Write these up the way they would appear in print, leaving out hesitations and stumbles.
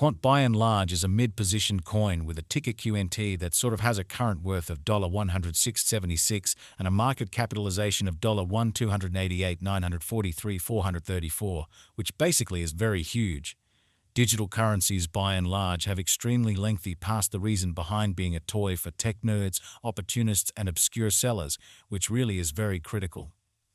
Quant by and large is a mid-position coin with a ticker QNT that sort of has a current worth of $106.76 and a market capitalization of $1,288,943,434, which basically is very huge. Digital currencies by and large have extremely lengthy past the reason behind being a toy for tech nerds, opportunists, and obscure sellers, which really is very critical.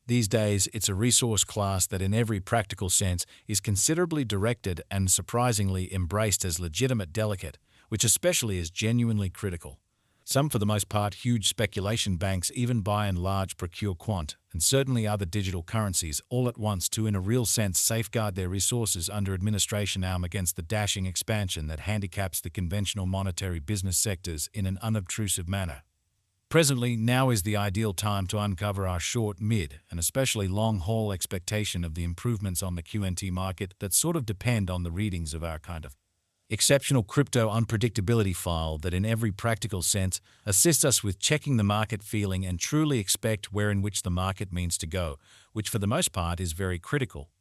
These days, it's a resource class that in every practical sense is considerably directed and surprisingly embraced as legitimate delicate, which especially is genuinely critical. Some, for the most part, huge speculation banks even by and large procure Quant, and certainly other digital currencies, all at once to in a real sense safeguard their resources under administration arm against the dashing expansion that handicaps the conventional monetary business sectors in an unobtrusive manner. Presently, now is the ideal time to uncover our short, mid, and especially long-haul expectation of the improvements on the QNT market that sort of depend on the readings of our kind of exceptional crypto unpredictability file that in every practical sense assists us with checking the market feeling and truly expect where in which the market means to go, which for the most part is very critical.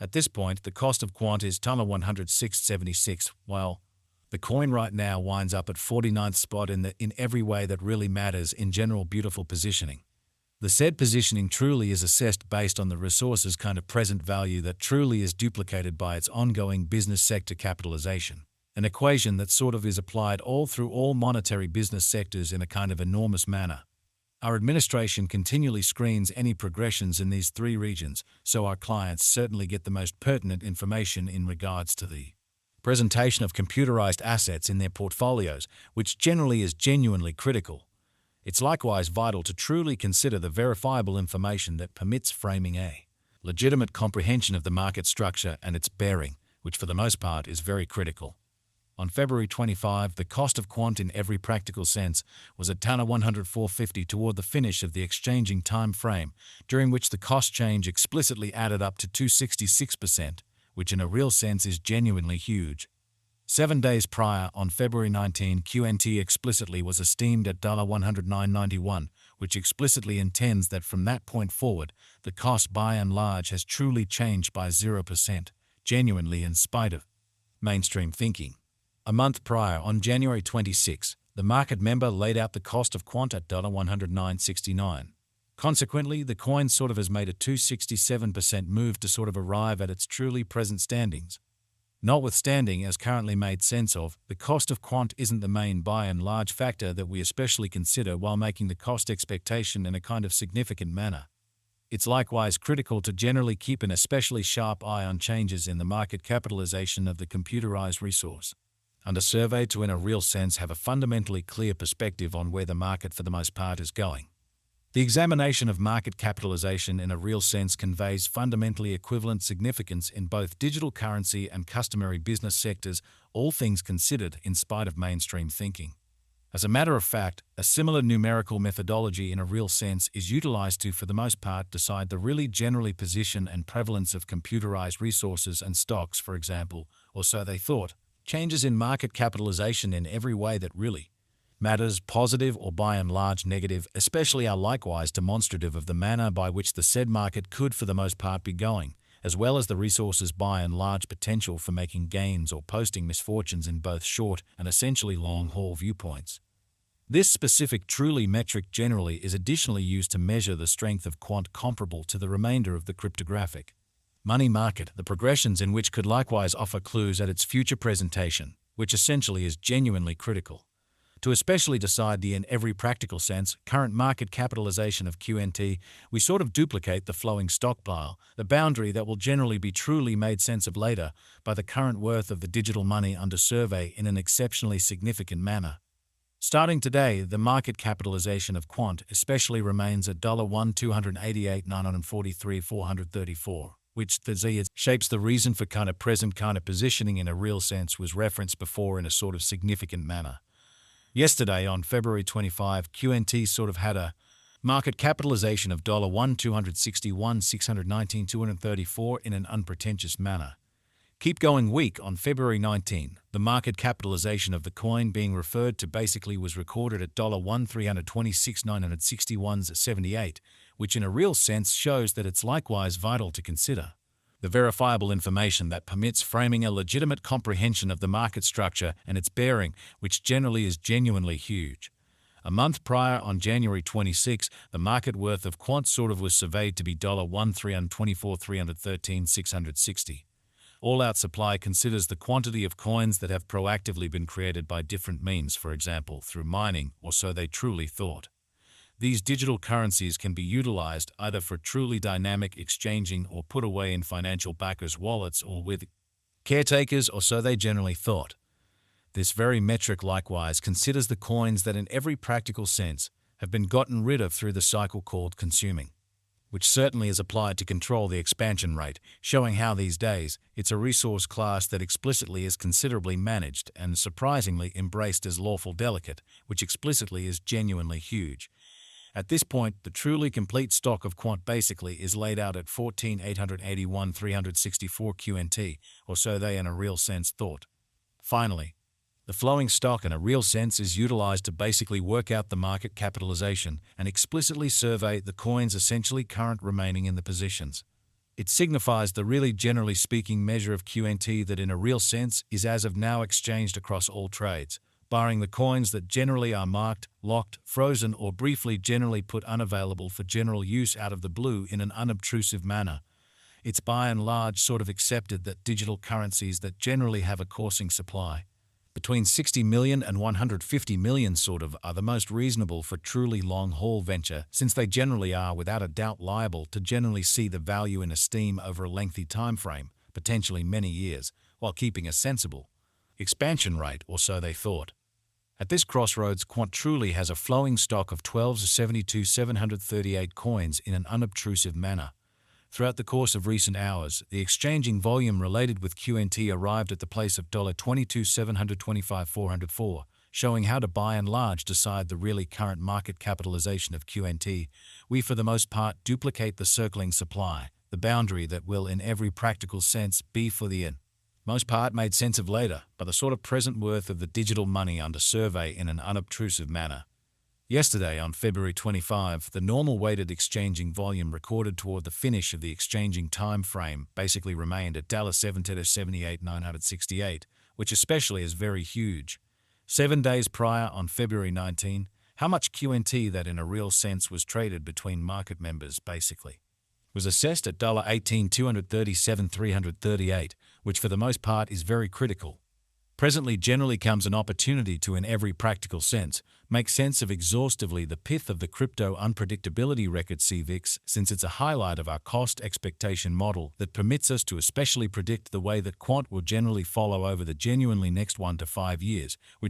At this point, the cost of Quant is $106.76, while the coin right now winds up at 49th spot in every way that really matters in general beautiful positioning. The said positioning truly is assessed based on the resource's kind of present value that truly is duplicated by its ongoing business sector capitalization, an equation that sort of is applied all through all monetary business sectors in a kind of enormous manner. Our administration continually screens any progressions in these three regions, so our clients certainly get the most pertinent information in regards to the presentation of computerized assets in their portfolios, which generally is genuinely critical. It's likewise vital to truly consider the verifiable information that permits framing a legitimate comprehension of the market structure and its bearing, which for the most part is very critical. On February 25, the cost of Quant in every practical sense was at $104.50 toward the finish of the exchanging time frame, during which the cost change explicitly added up to 266%, which in a real sense is genuinely huge. 7 days prior, on February 19, QNT explicitly was esteemed at $109.91, which explicitly intends that from that point forward, the cost by and large has truly changed by 0%, genuinely in spite of mainstream thinking. A month prior, on January 26, the market member laid out the cost of Quant at $109.69. Consequently, the coin sort of has made a 267% move to sort of arrive at its truly present standings. Notwithstanding, as currently made sense of, the cost of Quant isn't the main by and large factor that we especially consider while making the cost expectation in a kind of significant manner. It's likewise critical to generally keep an especially sharp eye on changes in the market capitalization of the computerized resource, under survey to in a real sense have a fundamentally clear perspective on where the market for the most part is going. The examination of market capitalization in a real sense conveys fundamentally equivalent significance in both digital currency and customary business sectors, all things considered in spite of mainstream thinking. As a matter of fact, a similar numerical methodology in a real sense is utilized to, for the most part, decide the really generally position and prevalence of computerized resources and stocks, for example, or so they thought. Changes in market capitalization in every way that really matters, positive or by and large negative, especially are likewise demonstrative of the manner by which the said market could for the most part be going, as well as the resources by and large potential for making gains or posting misfortunes in both short and essentially long-haul viewpoints. This specific truly metric generally is additionally used to measure the strength of Quant comparable to the remainder of the cryptographic money market, the progressions in which could likewise offer clues at its future presentation, which essentially is genuinely critical. To especially decide the in every practical sense current market capitalization of QNT, we sort of duplicate the flowing stockpile, the boundary that will generally be truly made sense of later by the current worth of the digital money under survey in an exceptionally significant manner. Starting today, the market capitalization of Quant especially remains at $1,288,943,434, which the Z shapes the reason for present positioning in a real sense was referenced before in a sort of significant manner. Yesterday, on February 25, QNT sort of had a market capitalization of $1,261,619,234 in an unpretentious manner. Keep going week on February 19, the market capitalization of the coin being referred to basically was recorded at $1,326,961.78, which in a real sense shows that it's likewise vital to consider the verifiable information that permits framing a legitimate comprehension of the market structure and its bearing, which generally is genuinely huge. A month prior, on January 26, the market worth of Quant was surveyed to be $1,324,313,660. All-out supply considers the quantity of coins that have proactively been created by different means, for example, through mining, or so they truly thought. These digital currencies can be utilized either for truly dynamic exchanging or put away in financial backers' wallets or with caretakers, or so they generally thought. This very metric likewise considers the coins that in every practical sense have been gotten rid of through the cycle called consuming, which certainly is applied to control the expansion rate, showing how these days it's a resource class that explicitly is considerably managed and surprisingly embraced as lawful delicate, which explicitly is genuinely huge. At this point, the truly complete stock of Quant basically is laid out at 14,881,364 QNT, or so they in a real sense thought. Finally, the flowing stock in a real sense is utilized to basically work out the market capitalization and explicitly survey the coins essentially current remaining in the positions. It signifies the really generally speaking measure of QNT that in a real sense is as of now exchanged across all trades, barring the coins that generally are marked, locked, frozen, or briefly generally put unavailable for general use out of the blue in an unobtrusive manner. It's by and large sort of accepted that digital currencies that generally have a coursing supply, between 60 million and 150 million are the most reasonable for truly long-haul venture, since they generally are without a doubt liable to generally see the value in esteem over a lengthy time frame, potentially many years, while keeping a sensible expansion rate, or so they thought. At this crossroads, Quant truly has a flowing stock of 12,072,738 coins in an unobtrusive manner. Throughout the course of recent hours, the exchanging volume related with QNT arrived at the place of $22,725,404, showing how to by and large decide the really current market capitalization of QNT. We for the most part duplicate the circling supply, the boundary that will in every practical sense be for the most part made sense of later, but the sort of present worth of the digital money under survey in an unobtrusive manner. Yesterday, on February 25, the normal weighted exchanging volume recorded toward the finish of the exchanging time frame basically remained at $7,78,968, which especially is very huge. 7 days prior, on February 19, how much QNT that in a real sense was traded between market members basically was assessed at $18,237,338, which for the most part is very critical. Presently generally comes an opportunity to, in every practical sense, make sense of exhaustively the pith of the crypto unpredictability record CVIX, since it's a highlight of our cost expectation model that permits us to especially predict the way that Quant will generally follow over the genuinely next 1 to 5 years, which